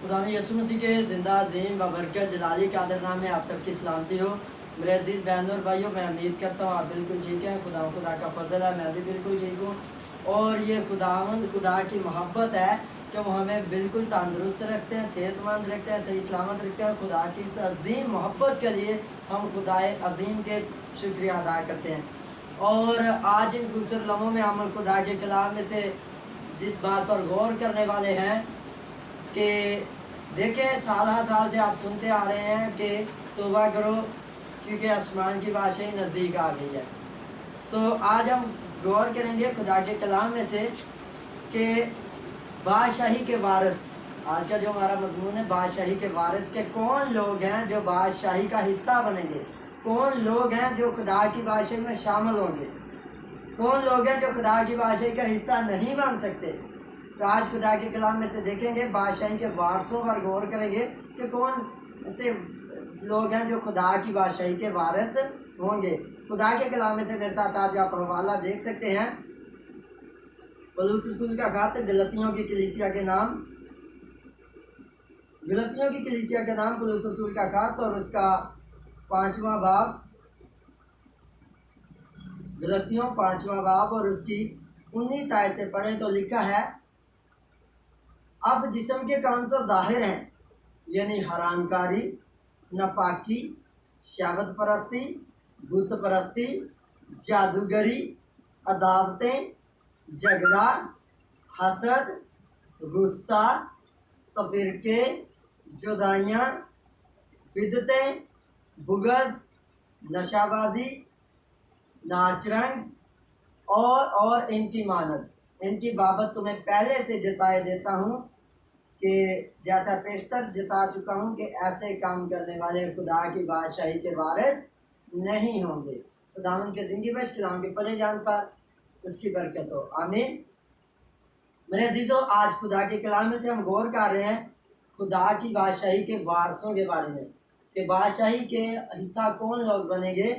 खुदा यसु मसीह के ज़िंदा अज़ीम बबरकत जलाली कादर नाम में आप सबकी सलामती हो। मेरे अजीज़ बहनों और भाइयों, मैं उम्मीद करता हूँ आप बिल्कुल ठीक हैं। खुदा का फजल है, मैं भी बिल्कुल ठीक हूँ। और ये खुदा की मोहब्बत है कि वो हमें बिल्कुल तंदुरुस्त रखते हैं, सेहतमंद रखते हैं, सही सलामत रखते हैं। खुदा की इस अजीम मोहब्बत के लिए हम खुदाए अजीम के शुक्रिया अदा करते हैं। और आज इन खूबसूरत लम्हों में हम खुदा के कलाम में से जिस बात पर गौर करने वाले हैं कि देखें, साल से आप सुनते आ रहे हैं कि तौबा करो क्योंकि आसमान की बादशाही नज़दीक आ गई है। तो आज हम गौर करेंगे खुदा के कलाम में से कि बादशाही के वारिस, आज का जो हमारा मजमून है बादशाही के वारिस के कौन लोग हैं जो बादशाही का हिस्सा बनेंगे, कौन लोग हैं जो खुदा की बादशाही में शामिल होंगे, कौन लोग हैं जो खुदा की बादशाही का हिस्सा नहीं बन सकते। तो आज खुदा के कलाम में से देखेंगे, बादशाही के वारसों पर गौर करेंगे कि कौन से लोग हैं जो खुदा की बादशाही के वारिस होंगे। खुदा के कलाम में से मेरे साथ आज आप हवाला देख सकते हैं, पौलुस रसूल का खत गलतियों की कलीसिया के नाम, पौलुस रसूल का खत और उसका 5वां बाब, गलतियों 5वां बाब और उसकी 19 आयत से पढ़ें तो लिखा है, अब जिस्म के काम तो जाहिर हैं, यानी हरामकारी, नापाकी, शहवत परस्ती, बुत परस्ती, जादूगरी, अदावतें, झगड़ा, हसद, गुस्सा, तफिरके, जुदाइयाँ, बिदतें, बुगस, नशाबाजी, नाचरंग और इनकी मानद। इनकी बाबत तुम्हें पहले से जताए देता हूँ कि जैसा पेशतर जता चुका हूँ कि ऐसे काम करने वाले खुदा की बादशाही के वारिस नहीं होंगे। खुदावंद के ज़िंदगी बख्श कलाम के पढ़े जान पर उसकी बरकत हो, आमीन। मेरे अजीज़ों, आज खुदा के कलाम में से हम गौर कर रहे हैं खुदा की बादशाही के वारसों के बारे में कि बादशाही के हिस्सा कौन लोग बनेंगे।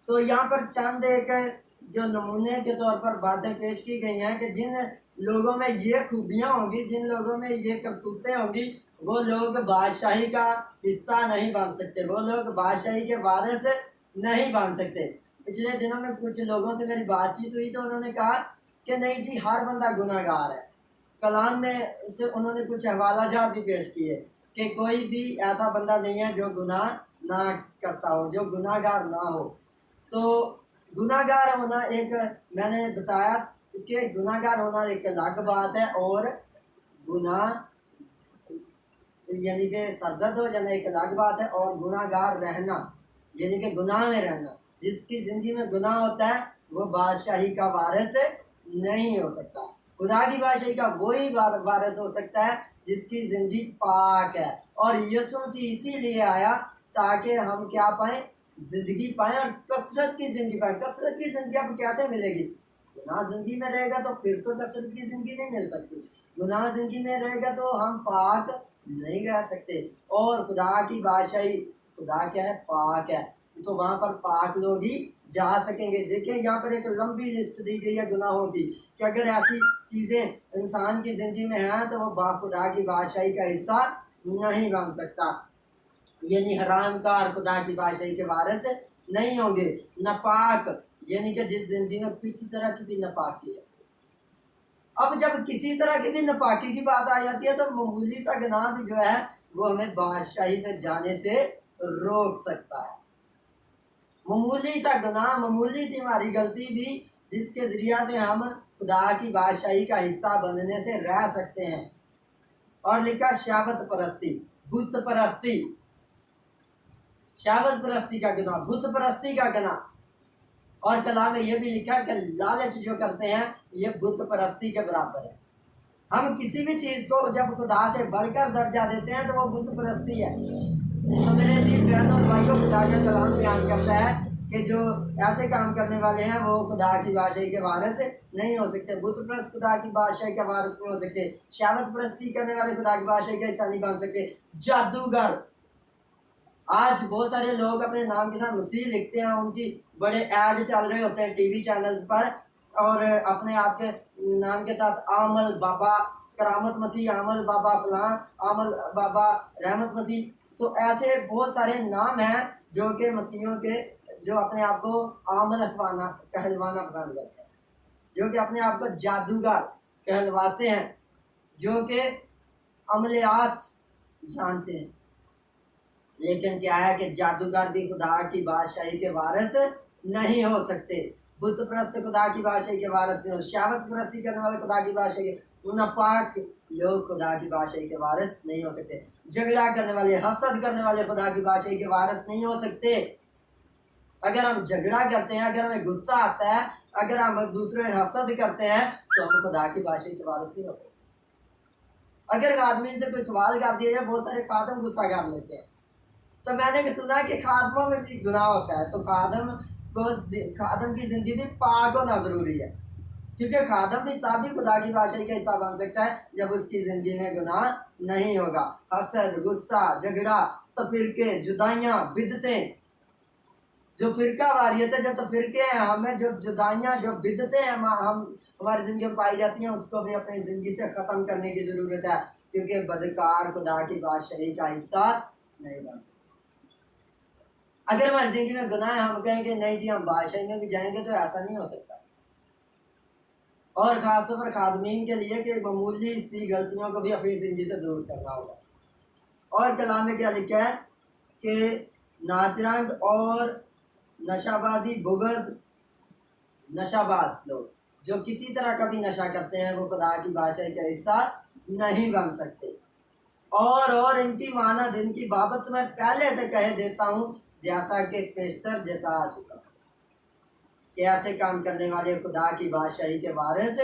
तो यहाँ पर चंद एक जो नमूने के तौर पर बातें पेश की गई हैं कि जिन लोगों में ये खूबियाँ होंगी, जिन लोगों में ये करतूतें होंगी, वो लोग बादशाही का हिस्सा नहीं बन सकते, वो लोग बादशाही के वारिस नहीं बन सकते। पिछले दिनों में कुछ लोगों से मेरी बातचीत हुई तो उन्होंने कहा कि नहीं जी, हर बंदा गुनाहगार है। कलाम में से उन्होंने कुछ हवालाजात भी पेश किए कि कोई भी ऐसा बंदा नहीं है जो गुनाह ना करता हो, जो गुनाहगार ना हो। तो गुनाहगार होना एक, मैंने बताया कि गुनाहगार होना एक अलग बात है और गुनाह यानी कि सरजद हो जाना एक अलग बात है, और गुनाहगार रहना यानी कि गुनाह में रहना, जिसकी ज़िंदगी में गुनाह होता है वो बादशाही का वारिस नहीं हो सकता। खुदा की बादशाही का वही वारिस हो सकता है जिसकी ज़िंदगी पाक है। और यीशु मसीह इसीलिए आया ताकि हम क्या पाएँ, ज़िंदगी पाएँ और कसरत की ज़िंदगी पाएँ। कसरत की ज़िंदगी आपको कैसे मिलेगी? गुनाह ज़िंदगी में रहेगा तो फिर तो कसरत की ज़िंदगी नहीं मिल सकती। गुनाह ज़िंदगी में रहेगा तो हम पाक नहीं रह सकते। और खुदा की बादशाही, खुदा क्या है? पाक है, तो वहाँ पर पाक लोग ही जा सकेंगे। देखिए, यहाँ पर एक लंबी लिस्ट दी गई है गुनाहों की कि अगर ऐसी चीज़ें इंसान की ज़िंदगी में हैं तो वो खुदा की बादशाही का हिस्सा नहीं बन सकता, यानी हरामकार खुदा की बादशाही के वारिस नहीं होंगे। नापाक यानी कि जिस ज़िंदगी में किसी तरह की भी नापाकी है। अब जब किसी तरह की भी नापाकी की बात आ जाती है तो मामूली सा गुनाह भी जो है वो हमें बादशाही में जाने से रोक सकता है। मामूली सा गुनाह, मामूली सी हमारी गलती भी, जिसके ज़रिया से हम खुदा की बादशाही का हिस्सा बनने से रह सकते हैं। और लिखा शहवत परस्ती, बुत परस्ती, शहवत परस्ती का गुनाह, बुत परस्ती का गुनाह। और कलाम में यह भी लिखा है कि लालच जो करते हैं ये बुत परस्ती के बराबर है। हम किसी भी चीज़ को जब खुदा से बढ़कर दर्जा देते हैं तो वो बुत परस्ती है। तो मेरे बहनों और भाइयों, खुदा का कलाम बयान करता है कि जो ऐसे काम करने वाले हैं वो खुदा की बादशाही के वारिस नहीं हो सकते। बुत परस्त खुदा की बादशाही के वारिस नहीं हो सकते। शहवत परस्ती करने वाले खुदा की बादशाही का हिस्सा नहीं बन सकते। जादूगर, आज बहुत सारे लोग अपने नाम के साथ मसीह लिखते हैं, उनकी बड़े ऐड चल रहे होते हैं टीवी चैनल्स पर, और अपने आप के नाम के साथ आमल बाबा करामत मसीह, आमल बाबा फलां, आमल बाबा रहमत मसीह। तो ऐसे बहुत सारे नाम हैं जो कि मसीहों के, जो अपने आप को आमल कहलवाना पसंद करते हैं, जो कि अपने आप को जादूगर कहलवाते हैं, जो कि अमलियात जानते हैं। लेकिन क्या है कि जादूगर भी खुदा की बादशाही के वारिस नहीं हो सकते। बुत प्रस्त खुदा की बादशाही के वारिस नहीं हो, शावत प्रस्ती करने वाले खुदा की बादशाही के, नापाक लोग खुदा की बादशाही के वारिस नहीं हो सकते। झगड़ा करने वाले, हसद करने वाले खुदा की बादशाही के वारिस नहीं हो सकते। अगर हम झगड़ा करते हैं, अगर हमें गुस्सा आता है, अगर हम दूसरे हसद करते हैं, तो हम खुदा की बादशाही के वारिस नहीं हो सकते। अगर आदमी से कोई सवाल कर दिया जाए, बहुत सारे खादम गुस्सा कर लेते हैं। तो मैंने सुना कि खादमों में भी गुनाह होता है, तो खादम की जिंदगी भी पाक होना जरूरी है, क्योंकि खादम भी तभी खुदा की बादशाही का हिस्सा बन सकता है जब उसकी जिंदगी में गुनाह नहीं होगा। हसद, गुस्सा, झगड़ा, तफिरके, जुदाइयाँ, बिदतें, जो फिरका वारियत है, जो तफिरके हैं, हमें जो जुदाइयाँ, जो बिदतें हैं हम हमारी जिंदगी में पाई जाती हैं, उसको भी अपनी जिंदगी से ख़त्म करने की ज़रूरत है, क्योंकि बदकार खुदा की बादशाही का हिस्सा नहीं बन सकता। अगर हमारी जिंदगी में गुनाह है, हम कहेंगे नहीं जी हम बादशाही में भी जाएंगे, तो ऐसा नहीं हो सकता। और ख़ासतौर पर खादमीन के लिए कि मामूली सी गलतियों को भी अपनी ज़िंदगी से दूर करना होगा। और कलाम में क्या लिखा है कि नाचरंग और नशाबाजी, बुग़्ज़, नशाबाज लोग जो किसी तरह का भी नशा करते हैं, वो खुदा की बादशाही का हिस्सा नहीं बन सकते। और इनकी मानद, इनकी बाबत मैं पहले से कह देता हूँ, जैसा कि पेशतर जता चुका कि ऐसे काम करने वाले खुदा की बादशाही के वारिस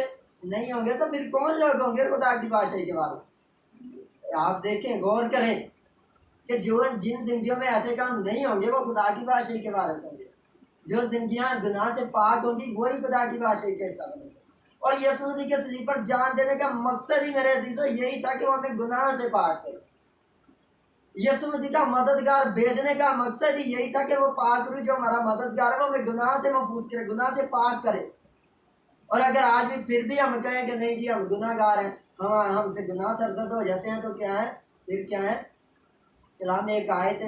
नहीं होंगे। तो फिर कौन लोग होंगे खुदा की बादशाही के वारिस? आप देखें, गौर करें कि जो जिन जिंदगियों में ऐसे काम नहीं होंगे, वो खुदा की बादशाही के वारिस होंगे। जो जिंदगियां गुनाह से पाक होंगी, वही खुदा की बादशाही के हिस्सा बनेंगे। और यीशु मसीह के सलीब पर जान देने का मकसद ही मेरे अजीजों यही था कि वो हमें गुनाह से पाक करे। यीशु मसीह का मददगार भेजने का मकसद ही यही था कि वो पाक रूह जो हमारा मददगार है, वो हमें गुनाह से महफूज करे, गुनाह से पाक करे। और अगर आज भी फिर भी हम कहें कि नहीं जी हम गुनाहगार हैं, हम हमसे गुनाह सरजद हो जाते हैं, तो क्या है, फिर क्या है? कलाम में एक आयत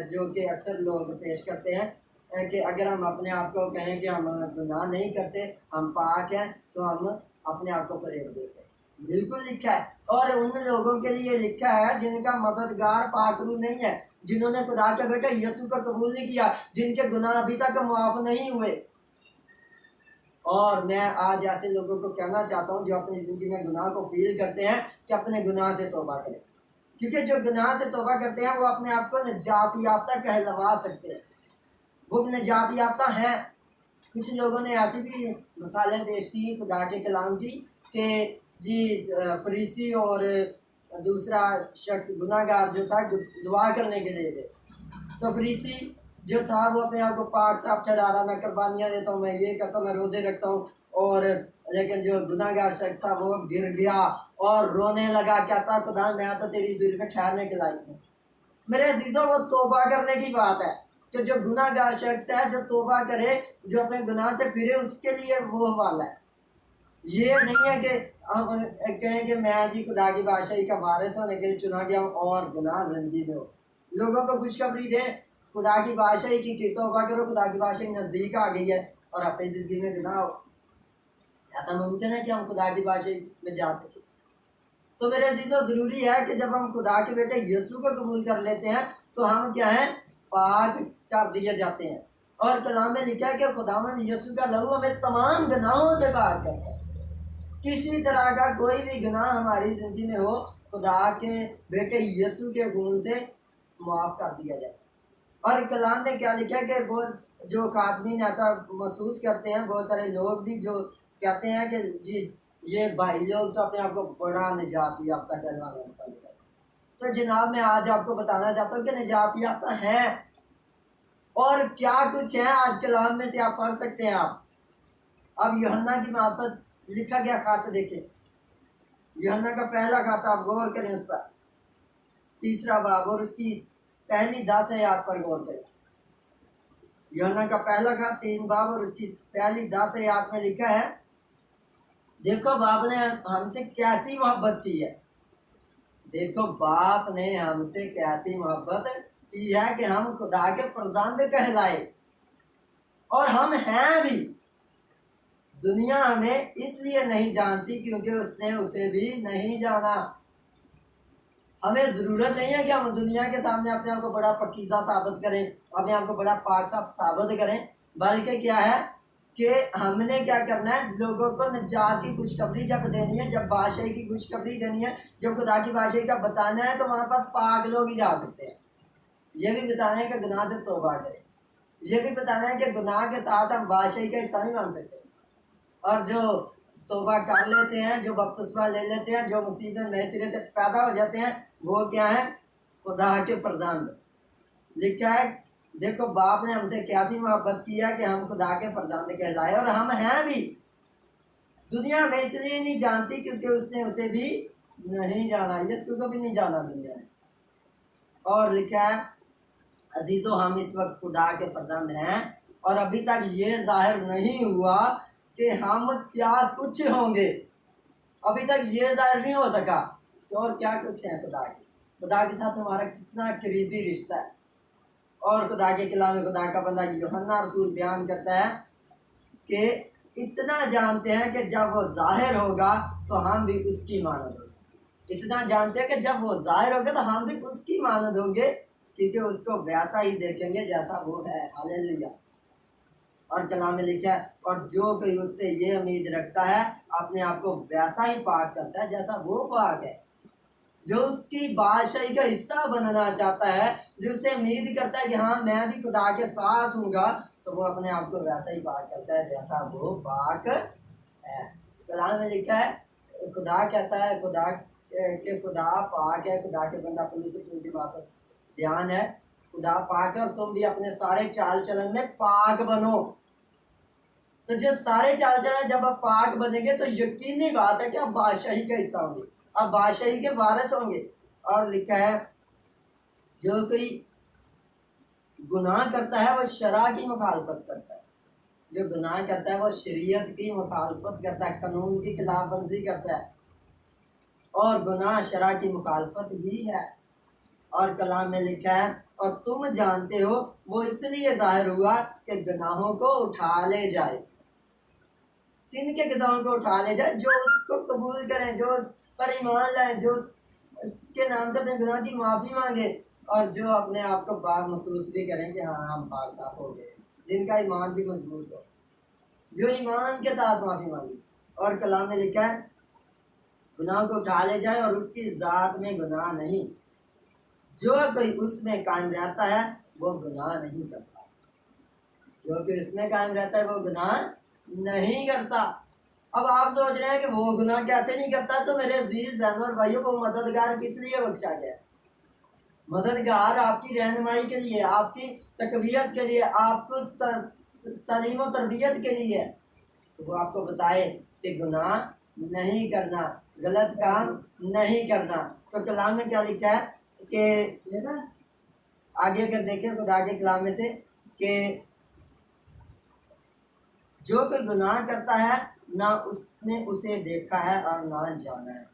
जो कि अक्सर लोग पेश करते हैं कि अगर हम अपने आप को कहें कि हम गुनाह नहीं करते, हम पाक हैं, तो हम अपने आप को फरेब देते हैं। बिल्कुल लिखा है। और उन लोगों के लिए लिखा है जिनका मददगार पाकरू नहीं है, जिन्होंने खुदा के बेटे यीशु को कबूल नहीं किया, जिनके गुनाह अभी तक मुआफ नहीं हुए। और मैं आज ऐसे लोगों को कहना चाहता हूँ जो अपनी ज़िंदगी में गुनाह को फील करते हैं कि अपने गुनाह से तौबा करें, क्योंकि जो गुनाह से तौबा करते हैं वो अपने आप को निजात याफ्ता कहलवा सकते हैं, वो निजात याफ्ता हैं। कुछ लोगों ने ऐसी भी मिसालें पेश की खुदा के कलाम की कि जी फरीसी और दूसरा शख्स गुनाहगार जो था दुआ करने के लिए थे। तो फरीसी जो था वो अपने आप को पाक साफ ठहरा रहा, मैं कुर्बानियाँ देता हूँ, मैं ये करता हूँ, मैं रोज़े रखता हूँ। और लेकिन जो गुनाहगार शख्स था वो गिर गया और रोने लगा, कहता खुदा मैं तो तेरी ज़रूरत में ठहरने के लायक हूँ। मेरे अजीज़ों, वो तौबा करने की बात है कि जो गुनाहगार शख्स है जो तौबा करे, जो अपने गुनाह से फिरे, उसके लिए वो हवाला है। ये नहीं है कि हम कहें कि मैं जी खुदा की बादशाही का वारिस होने के लिए चुना गया हूँ और गुनाह जिंदगी में हो। लोगों को खुशखबरी दें खुदा की बादशाही की, तौबा करो, खुदा की बादशाही नज़दीक आ गई है और अपनी ज़िंदगी में गुनाह हो। ऐसा मुमकिन है कि हम खुदा की बादशाही में जा सकें? तो मेरे अजीज़ों, ज़रूरी है कि जब हम खुदा के बेटे यीशु को कबूल कर लेते हैं तो हम क्या हैं, पाक कर दिए जाते हैं। और कलाम में लिखा है कि खुदावंद यीशु का लहू हमें तमाम गुनाहों से पाक करता है। किसी तरह का कोई भी गुनाह हमारी ज़िंदगी में हो, खुदा के बेटे यीशु के खून से माफ़ कर दिया जाता है। और कलाम में क्या लिखा है कि वो जो खातमीन ऐसा महसूस करते हैं, बहुत सारे लोग भी जो कहते हैं कि जी ये भाई लोग तो अपने आप को बड़ा निजात याफ्ता कहलवाना पसंद करते हैं। तो जनाब मैं आज आपको बताना चाहता हूँ कि निजात याफ्ता है और क्या कुछ है। आज कलाम में से आप पढ़ सकते हैं। आप अब यूहन्ना की मार्फत लिखा गया खाता देखें, यूहन्ना का पहला खाता, आप गौर करें उस पर, 3 बाब और उसकी पहली 10 आयत पर गौर करें। यूहन्ना का पहला खाता 3 बाब और उसकी पहली 10 आयत में लिखा है देखो बाप ने हमसे कैसी मोहब्बत की है, देखो बाप ने हमसे कैसी मोहब्बत की है कि हम खुदा के फरजंद कहलाए। और हम हैं भी। दुनिया हमें इसलिए नहीं जानती क्योंकि उसने उसे भी नहीं जाना। हमें ज़रूरत नहीं है कि हम दुनिया के सामने अपने आप को बड़ा पकीज़ा साबित करें, अपने आप को बड़ा पाक साफ साबित करें, बल्कि क्या है कि हमने क्या करना है, लोगों को नजात की खुशखबरी जब देनी है, जब बादशाही की खुशखबरी देनी है, जब खुदा की बादशाही का बताना है, तो वहाँ पर पाक लोग ही जा सकते हैं। ये भी बताना है कि गुनाह से तौबा करें, ये भी बताना है कि गुनाह के साथ हम बादशाही का हिस्सा नहीं बन सकते। और जो तौबा कर लेते हैं, जो बपतिस्मा ले लेते हैं, जो मुसीबत नए सिरे से पैदा हो जाते हैं, वो क्या है, खुदा के फरजंद। लिखा है देखो बाप ने हमसे कैसी मोहब्बत किया कि हम खुदा के फरजंद कहलाए। और हम हैं भी। दुनिया में इसलिए नहीं जानती क्योंकि उसने उसे भी नहीं जाना, यीशु को भी नहीं जाना दुनिया ने। और लिखा है अजीज़ों, हम इस वक्त खुदा के फरजंद हैं और अभी तक ये जाहिर नहीं हुआ कि हम क्या कुछ होंगे। अभी तक ये जाहिर नहीं हो सका कि और क्या कुछ है खुदा के साथ हमारा कितना करीबी रिश्ता है। और खुदा के कलाम में खुदा का बंदा यूहन्ना रसूल बयान करता है कि इतना जानते हैं कि जब वो जाहिर होगा तो हम भी उसकी मानद होंगे। इतना जानते हैं कि जब वो जाहिर होगा तो हम भी उसकी मानद होंगे, क्योंकि उसको वैसा ही देखेंगे जैसा वो है। हालेलुया। और कलाम में लिखा है और जो कोई उससे ये उम्मीद रखता है अपने आप को वैसा ही पाक करता है जैसा वो पाक है। जो उसकी बादशाही का हिस्सा बनना चाहता है, जो उससे उम्मीद करता है कि हाँ मैं भी खुदा के साथ हूँगा, तो वो अपने आप को वैसा ही पाक करता है जैसा वो पाक है। कलाम में लिखा है खुदा कहता है खुदा के खुदा पाक है। खुदा के बंदा पुलिस की बात ध्यान है, खुदा पाक है और तुम भी अपने सारे चाल चलन में पाक बनो। तो जो सारे चाल चलन जब आप पाक बनेंगे तो यकीनी बात है कि आप बादशाही का हिस्सा होंगे, आप बादशाही के वारिस होंगे। और लिखा है जो कोई गुनाह करता है वो शरा की मुखालफत करता है। जो गुनाह करता है वो शरीयत की मुखालफत करता है, कानून की खिलाफ वर्जी करता है। और गुनाह शरा की मुखालफत ही है। और कलाम में लिखा है और तुम जानते हो वो इसलिए जाहिर हुआ कि गुनाहों को उठा ले जाए। किन के गुनाहों को उठा ले जाए? जो उसको कबूल करें, जो उस पर ईमान लाए, जो उसके नाम से अपने गुनाह की माफ़ी मांगे और जो अपने आप को पाक महसूस भी करें कि हाँ हम पाक साफ हो गए, जिनका ईमान भी मजबूत हो, जो ईमान के साथ माफ़ी मांगी। और कलाम में लिखा है गुनाह को उठा ले जाए और उसकी ज़ात में गुनाह नहीं। जो कोई उसमें कायम रहता है वो गुनाह नहीं करता। जो कोई उसमें कायम रहता है वो गुनाह नहीं करता। अब आप सोच रहे हैं कि वो गुनाह कैसे नहीं करता, तो मेरे अजीज बहनों और भाइयों को मददगार किस लिए बख्शा गया? मददगार आपकी रहनुमाई के लिए, आपकी तकवीयत के लिए, आपको तालीम और तरबियत के लिए। तो वो आपको बताए कि गुनाह नहीं करना, गलत काम नहीं करना। तो कलाम में क्या लिखा है कि आगे अगर देखें खुदा के कलाम में से कि जो कोई गुनाह करता है ना उसने उसे देखा है और ना जाना है।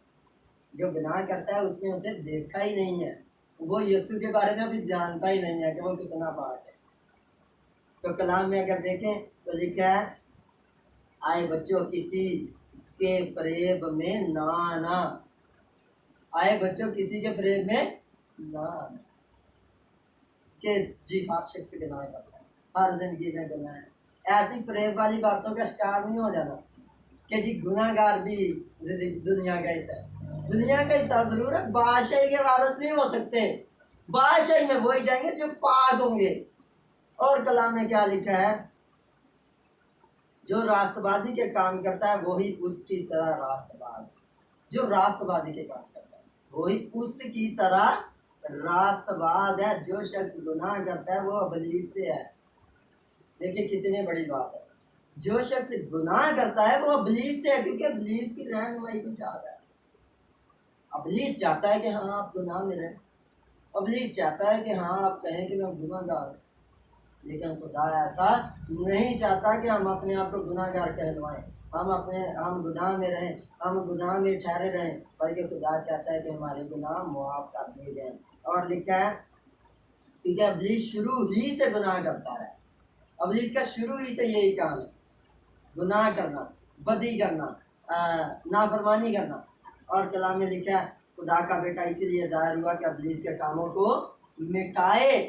जो गुनाह करता है उसने उसे देखा ही नहीं है, वो यीशु के बारे में भी जानता ही नहीं है कि वो कितना पाक है। तो कलाम में अगर देखें तो लिखा है आए बच्चों किसी के फरेब में ना आना। आए बच्चों किसी के फरेब में ना आना। कि जी हर शख्स गुनाह करता है, हर जिंदगी में गुनाह है। ऐसी फरेब वाली बातों का शिकार नहीं हो जाना कि जी गुनाहगार भी दुनिया का हिस्सा है। दुनिया का हिस्सा जरूर है, बादशाही के वारिस नहीं हो सकते। बादशाही में वही जाएंगे जो पाक होंगे। और कलाम में क्या लिखा है जो रास्तबाजी के काम करता है वही उसकी तरह रास्तबाज। जो रास्तबाजी के काम करता है वही उसकी तरह रास्तबाज है। जो शख्स गुनाह करता है वो इब्लीस से है। देखिए कितनी बड़ी बात है। जो शख्स गुनाह करता है वो इब्लीस से है, क्योंकि इब्लीस की रहनुमाई को चाहता है। इब्लीस चाहता है कि हाँ आप गुनाह में रहें, इब्लीस चाहता है कि हाँ आप कहें कि मैं गुनाहगार हूँ। लेकिन खुदा ऐसा नहीं चाहता कि हम अपने आप को गुनाहगार कहलवाएं। हम गुनाह में रहें, हम गुनाह में ठहरे रहें, बल्कि खुदा चाहता है कि हमारे गुनाह मुआफ़ कर दिए जाएँ। और लिखा है क्योंकि इब्लीस शुरू ही से गुनाह करता रहा। इब्लीस का शुरू ही से यही काम है, गुनाह करना, बदी करना, नाफरमानी करना। और कलाम में लिखा है खुदा का बेटा इसीलिए ज़ाहिर हुआ कि इब्लीस के कामों को मिटाए।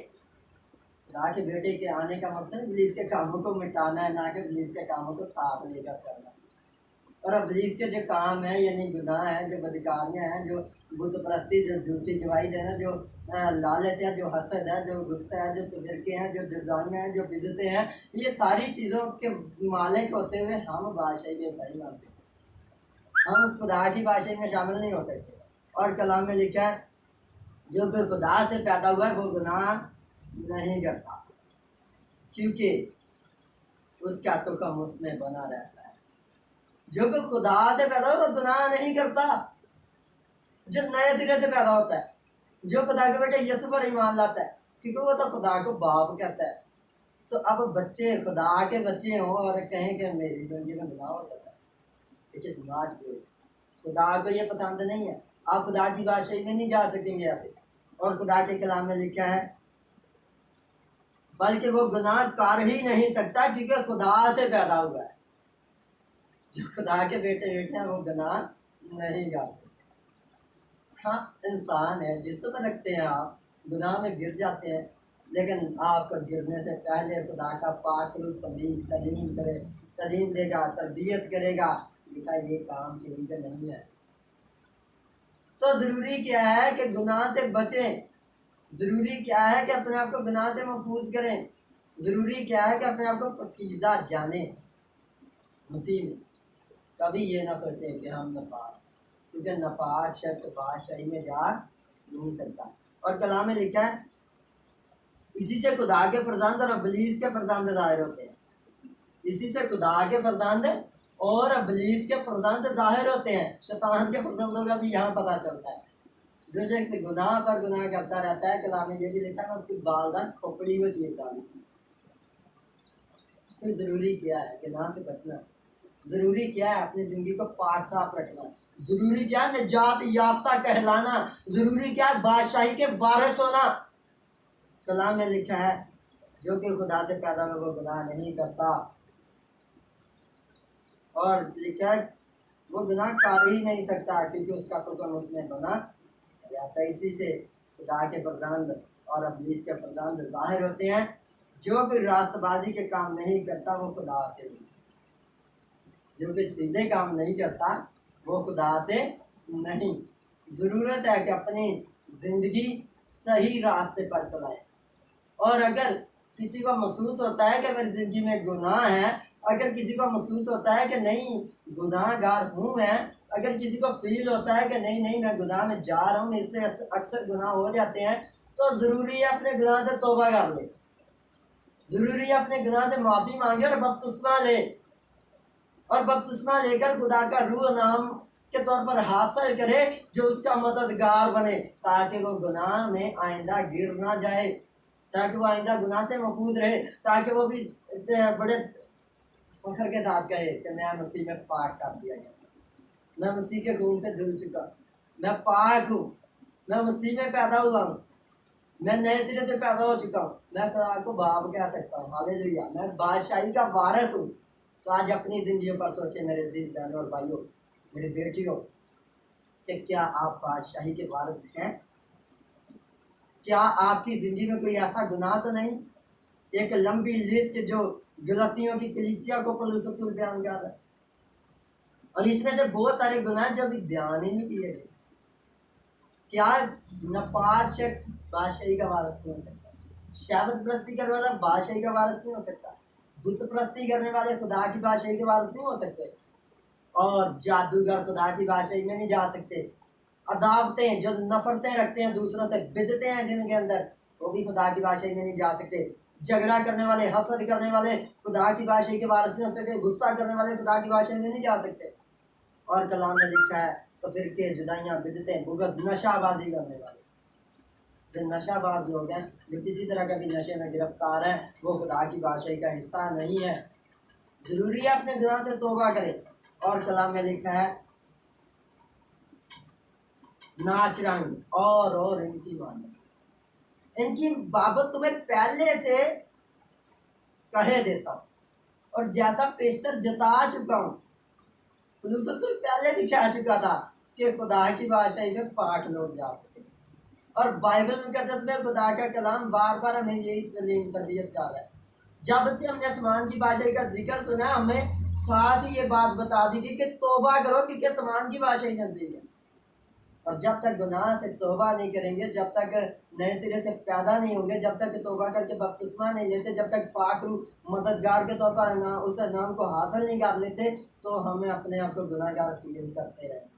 खुदा के बेटे के आने का मकसद इब्लीस के कामों को मिटाना है, ना कि इब्लीस के कामों को साथ लेकर चलना। और इब्लीस के जो काम है यानी गुनाह है, जो बदकारियाँ हैं, जो बुत परस्ती, जो झूठी गवाही देना, जो लालच है, जो हसद है, जो गुस्सा है, जो तफरके हैं, जो जुदाइयाँ हैं, जो बिदतें हैं, ये सारी चीज़ों के मालिक होते हुए हम बादशाही के सही मान सकते, हम खुदा की बादशाही में शामिल नहीं हो सकते। और कलाम में लिखा है जो कि खुदा से पैदा हुआ है वो गुनाह नहीं करता, क्योंकि उसका तुकम उसमें बना रहता है। जो कि खुदा से पैदा हुआ वो गुनाह नहीं करता, जो नए सिरे से पैदा होता है, जो खुदा के बेटे यीशु पर ईमान लाता है, क्योंकि वो तो खुदा को बाप कहता है। तो अब बच्चे खुदा के बच्चे हों और कहें कि मेरी जिंदगी में गुनाह हो जाता है, इट इज़ नॉट गुड। खुदा को ये पसंद नहीं है। आप खुदा की बादशाही में नहीं जा सकेंगे ऐसे। और खुदा के कलाम में लिखा है बल्कि वो गुनाह कर ही नहीं सकता, क्योंकि खुदा से पैदा हुआ है। जो खुदा के बेटे हैं वो गुनाह नहीं कर सकते। हाँ, इंसान है, जिस्म रखते हैं, आप गुनाह में गिर जाते हैं, लेकिन आपको गिरने से पहले खुदा का पाक रूह तलीम देगा, तरबियत करेगा, बेटा ये काम ठीक नहीं है। तो ज़रूरी क्या है कि गुनाह से बचें, ज़रूरी क्या है कि अपने आप को गुनाह से महफूज करें, ज़रूरी क्या है कि अपने आप को पकीज़ा जानें मसीह में। कभी ये ना सोचें कि हम नपाक, क्योंकि नपाक शख्स बादशाही में जा नहीं सकता। और कलाम में लिखा है इसी से खुदा के फरजंद और इब्लीस के फरजंद ज़ाहिर होते हैं। इसी से खुदा के फरजंद और इब्लीस के फरजंद ज़ाहिर होते हैं। शैतान के फरजंदों का भी यहाँ पता चलता है। जो शख्स गुनाह पर गुनाह करता रहता है, कलाम में ये भी लिखा है उसकी बालदान खोपड़ी को चीरता है। तो ज़रूरी क्या है गुनाह से बचना, ज़रूरी क्या है अपनी ज़िंदगी को पाक साफ रखना, ज़रूरी क्या है निजात याफ्ता कहलाना, ज़रूरी क्या है बादशाही के वारिस होना। कलाम में लिखा है जो कि खुदा से पैदा हुआ वो गुनाह नहीं करता, और लिखा है वो गुनाह कर ही नहीं सकता, क्योंकि उसका हुक्म उसमें बना रहता है। इसी से खुदा के फरजंद और इब्लीस के फरजंद ज़ाहिर होते हैं। जो भी रास्तबाजी के काम नहीं करता वो खुदा से नहीं, जो भी सीधे काम नहीं करता वो खुदा से नहीं। ज़रूरत है कि अपनी ज़िंदगी सही रास्ते पर चलाए। और अगर किसी को महसूस होता है कि मेरी ज़िंदगी में गुनाह है, अगर किसी को महसूस होता है कि नहीं गुनाहगार हूँ मैं, अगर किसी को फील होता है कि नहीं मैं गुनाह में जा रहा हूँ, इससे अक्सर गुनाह हो जाते हैं, तो ज़रूरी है अपने गुनाह से तौबा कर ले, ज़रूरी है अपने गुनाह से माफ़ी मांगे और बपतिस्मा ले, और बपतिस्मा लेकर खुदा का रूह नाम के तौर पर हासिल करे, जो उसका मददगार बने, ताकि वो गुनाह में आइंदा गिर ना जाए, ताकि वो आइंदा गुनाह से महफूज रहे, ताकि वो भी बड़े फख्र के साथ कहे कि मैं मसीह में पाक कर दिया गया, मैं मसीह के खून से धुल चुका, मैं पाक हूँ, मैं मसीह में पैदा हुआ हूँ, मैं नए सिरे से पैदा हो चुका हूँ, मैं खुदा को बाप कह सकता हूँ। हालेलुया, मैं बादशाही का वारिस हूँ। तो आज अपनी ज़िंदगी पर सोचें मेरे अजीज बहनों और भाइयों, मेरी बेटियों, कि क्या आप बादशाही के वारिस हैं? क्या आपकी ज़िंदगी में कोई ऐसा गुनाह तो नहीं? एक लंबी लिस्ट जो गलतियों की कलीसिया को पौलुस रसूल बयान कर रहा है, और इसमें से बहुत सारे गुनाह जो अभी बयान ही नहीं किए गए। क्या नापाक शख्स बादशाही का वारिस नहीं हो सकता? शहवत परस्ती करने वाला बादशाही का वारिस नहीं हो सकता? बुत परस्ती करने वाले खुदा की बादशाही के वारिस नहीं हो सकते? और जादूगर खुदा की बादशाही में नहीं जा सकते? अदावतें जो नफरतें रखते हैं दूसरों से, बिदते हैं जिनके अंदर, वो भी खुदा की बादशाही में नहीं जा सकते। झगड़ा करने वाले, हसद करने वाले खुदा की बादशाही के वारिस नहीं हो सकते। गुस्सा करने वाले खुदा की बादशाही में नहीं जा सकते। और कलाम में लिखा है तो फिर के जुदाइयाँ, बिदतें, बुग़्ज़, नशाबाजी करने वाले, जो नशाबाज लोग हैं, जो किसी तरह का भी नशे में गिरफ्तार हैं, वो खुदा की बादशाही का हिस्सा नहीं है। ज़रूरी है अपने गुनाह से तौबा करें, और कलाम में लिखा है नाच रंग और इनकी मानो। इनकी बाबत तुम्हें पहले से कहे देता हूँ, और जैसा पेशतर जता चुका हूँ, से पहले भी कह चुका था कि खुदा की बादशाही में पाक लोग जा सके। और बाइबल मुकद्दस में खुदा का कलाम बार बार हमें यही तालीम तरबियत कर रहा है। जब से हमने आसमान की बादशाही का जिक्र सुना, हमें साथ ही ये बात बता दी थी कि तौबा करो क्योंकि आसमान की बादशाही नजदीक है। और जब तक गुनाह से तौबा नहीं करेंगे, जब तक नए सिरे से पैदा नहीं होंगे, जब तक तौबा करके बपतिस्मा नहीं लेते, जब तक पाक रूह मददगार के तौर पर उस नाम को हासिल नहीं कर लेते, तो हमें अपने आप को गुनाहगार फील करते रहें।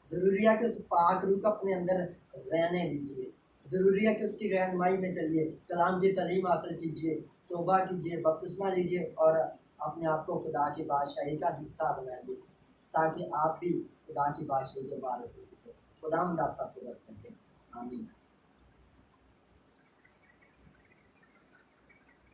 ज़रूरी है कि उस पाक रूह को अपने अंदर रहने दीजिए, ज़रूरी है कि उसकी रहनुमाई में चलिए, कलाम की तालीम हासिल कीजिए, तौबा कीजिए, बपतिस्मा लीजिए और अपने आप को खुदा की बादशाही का हिस्सा बनाइए, ताकि आप भी खुदा की बादशाही के वारिस हो सके। खुदा आप सबको बरकत दे।